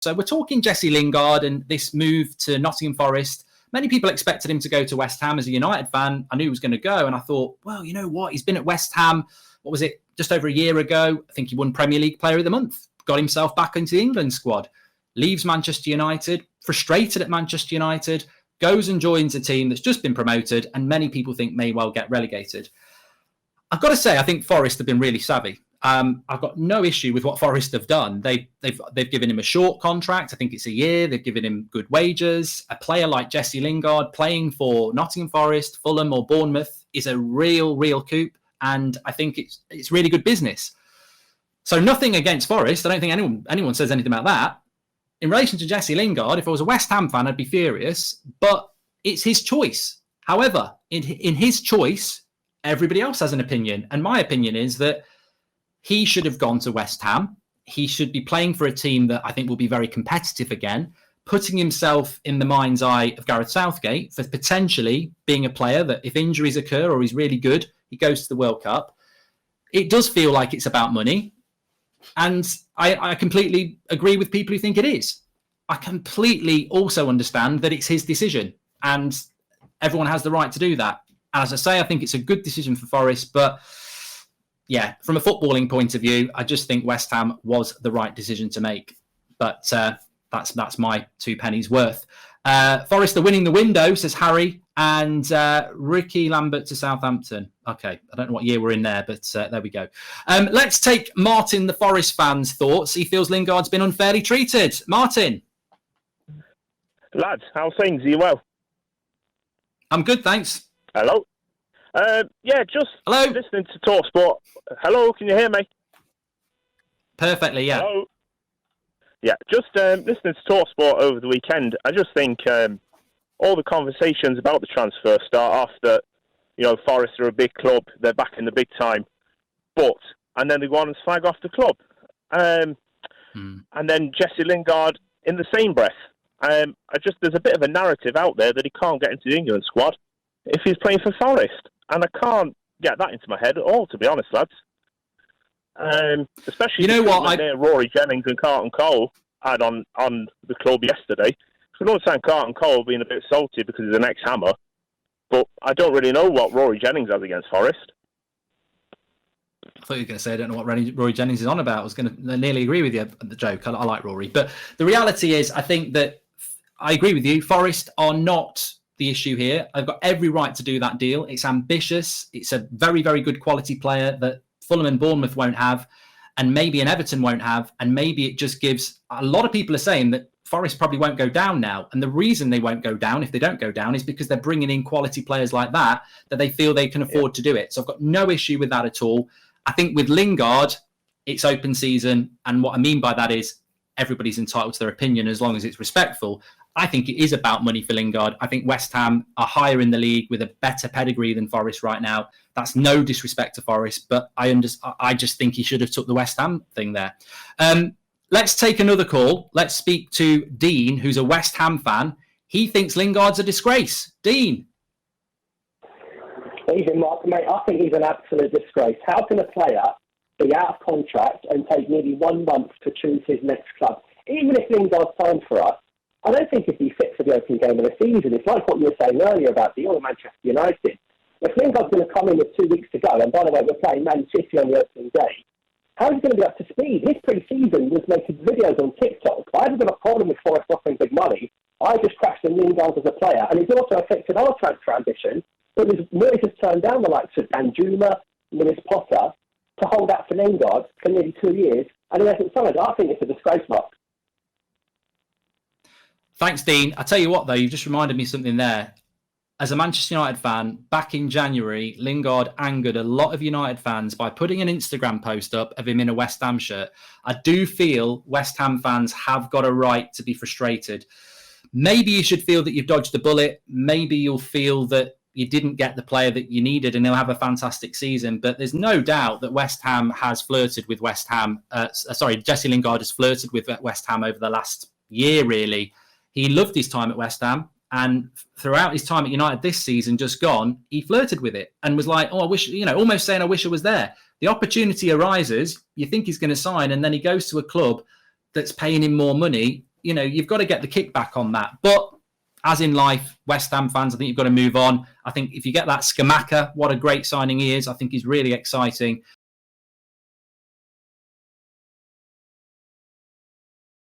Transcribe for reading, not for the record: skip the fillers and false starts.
So we're talking Jesse Lingard and this move to Nottingham Forest. Many people expected him to go to West Ham. As a United fan, I knew he was going to go. And I thought, well, you know what? He's been at West Ham, what was it, just over a year ago. I think he won Premier League Player of the Month. Got himself back into the England squad. Leaves Manchester United, frustrated at Manchester United, goes and joins a team that's just been promoted and many people think may well get relegated. I've got to say, I think Forest have been really savvy. I've got no issue with what Forest have done. They've given him a short contract. I think it's a year. They've given him good wages. A player like Jesse Lingard playing for Nottingham Forest, Fulham or Bournemouth is a real coup. And I think it's really good business. So nothing against Forest. I don't think anyone says anything about that. In relation to Jesse Lingard, if I was a West Ham fan, I'd be furious. But it's his choice. However, in his choice, everybody else has an opinion. And my opinion is that he should have gone to West Ham. He should be playing for a team that I think will be very competitive again, putting himself in the mind's eye of Gareth Southgate for potentially being a player that if injuries occur or he's really good, he goes to the World Cup. It does feel like it's about money. And I completely agree with people who think it is. I completely also understand that it's his decision and everyone has the right to do that. As I say, I think it's a good decision for Forest, but yeah, from a footballing point of view, I just think West Ham was the right decision to make. But that's my 2 pennies worth. Forest are winning the window, says Harry, and Ricky Lambert to Southampton. Okay, I don't know what year we're in there, but there we go. Let's take Martin, the Forest fan's thoughts. He feels Lingard's been unfairly treated. Martin. Lads, how's things? Are you well? I'm good, thanks. Hello? Just Hello? listening to talkSPORT. Hello, can you hear me? Perfectly, yeah. Hello? Yeah, just listening to talkSPORT over the weekend, I just think all the conversations about the transfer start off that, Forest are a big club, they're back in the big time, and then they go on and slag off the club. And then Jesse Lingard in the same breath. There's a bit of a narrative out there that he can't get into the England squad if he's playing for Forest. And I can't get that into my head at all, to be honest, lads. Especially Rory Jennings and Carlton Cole had on the club yesterday. I don't understand Carlton Cole being a bit salty because he's an ex-Hammer, but I don't really know what Rory Jennings has against Forest. I thought you were going to say I don't know what Rory Jennings is on about. I was going to nearly agree with you at the joke. I like Rory. But the reality is, I think that I agree with you. Forest are not the issue here. I've got every right to do that deal. It's ambitious. It's a very, very good quality player that Fulham and Bournemouth won't have, and maybe an Everton won't have, and maybe it just gives... A lot of people are saying that Forest probably won't go down now, and the reason they won't go down, if they don't go down, is because they're bringing in quality players like that they feel they can afford to do it. So I've got no issue with that at all. I think with Lingard, it's open season, and what I mean by that is everybody's entitled to their opinion as long as it's respectful. I think it is about money for Lingard. I think West Ham are higher in the league with a better pedigree than Forest right now. That's no disrespect to Forest, but I just think he should have took the West Ham thing there. Let's take another call. Let's speak to Dean, who's a West Ham fan. He thinks Lingard's a disgrace. Dean. Even Mark, mate, I think he's an absolute disgrace. How can a player be out of contract and take nearly 1 month to choose his next club? Even if Lingard's signed for us, I don't think he'd be fit for the opening game of the season. It's like what you were saying earlier about the old Manchester United. If Lingard's going to come in with 2 weeks to go, and by the way, we're playing Man City on the opening day, how is he going to be up to speed? His pre-season was making videos on TikTok. I haven't got a problem with Forest offering big money. I just crashed in Lingard as a player, and it's also affected our transfer ambition. But Moyes has turned down the likes of Dan Juma, Lewis Potter, to hold out for Lingard for nearly 2 years, and he hasn't signed. I think it's a disgrace, Mark. Thanks, Dean. I tell you what, though, you've just reminded me something there. As a Manchester United fan, back in January, Lingard angered a lot of United fans by putting an Instagram post up of him in a West Ham shirt. I do feel West Ham fans have got a right to be frustrated. Maybe you should feel that you've dodged a bullet. Maybe you'll feel that you didn't get the player that you needed and he'll have a fantastic season. But there's no doubt that West Ham has flirted with West Ham. Jesse Lingard has flirted with West Ham over the last year, really. He loved his time at West Ham, and throughout his time at United this season, just gone, he flirted with it and was like, oh, I wish, almost saying, I wish I was there. The opportunity arises, you think he's going to sign, and then he goes to a club that's paying him more money. you've got to get the kickback on that. But as in life, West Ham fans, I think you've got to move on. I think if you get that Scamacca, what a great signing he is. I think he's really exciting.